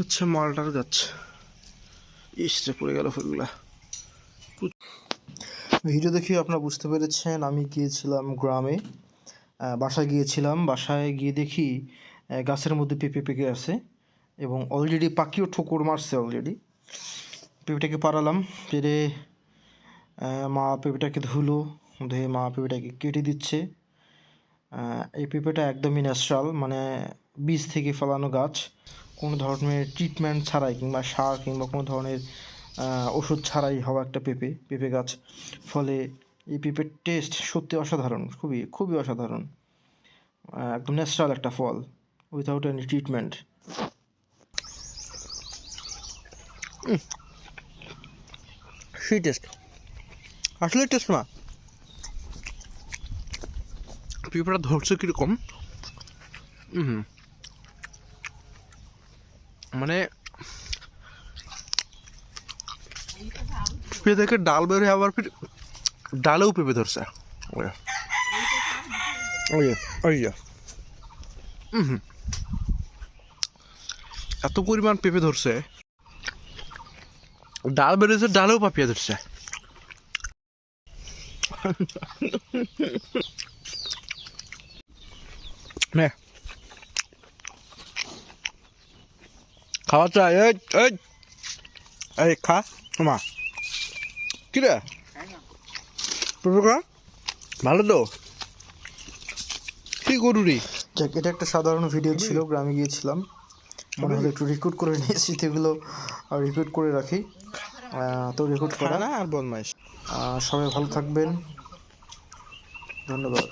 হচ্ছে মালটার গাছ। ইসে পড়ে গেল ফুলগুলা। ভিডিও দেখে আপনারা বুঝতে পেরেছেন আমি গিয়েছিলাম গ্রামে, বাসায় গিয়েছিলাম। বাসায় গিয়ে দেখি গাছের মধ্যে পেঁপে পেকে আছে এবং অলরেডি পাখিও ঠোকর মারছে অলরেডি। পেঁপেটাকে পাড়ালাম, পেরে মা পেঁপেটাকে ধুলো, ধুয়ে মা পেঁপেটাকে কেটে দিচ্ছে। এই পেঁপেটা একদমই ন্যাচারাল, মানে বীজ থেকে ফলানো গাছ, কোনো ধরনের ট্রিটমেন্ট ছাড়াই কিংবা সার কিংবা কোনো ধরনের ওষুধ ছাড়াই হওয়া একটা পেঁপে গাছ। ফলে এই পেঁপের টেস্ট সত্যি অসাধারণ, খুবই খুবই অসাধারণ। একদম ন্যাচারাল একটা ফল, উইথাউট এনি ট্রিটমেন্ট। সেই টেস্ট, আসলে টেস্ট না। পেঁপেটা ধরছে কীরকম, মানে পেঁপে থেকে ডাল বের হয়ে আবার ফির ডালেও পেঁপে ধরছে। এত পরিমাণ পেঁপে ধরছে, ডাল বেরোছে, ডালেও পাপিয়া ধরছে। খাওয়া চাই, এই খা মা। কি রে ভালো তো, কি গরুরি। যাক, এটা একটা সাধারণ ভিডিও ছিল। গ্রামে গিয়েছিলাম, মনে হলো একটু রেকর্ড করে নিয়ে স্মৃতিগুলো রেকর্ড করে রাখি। তো রেকর্ড করা না আর বদমাইশ। সবাই ভালো থাকবেন, ধন্যবাদ।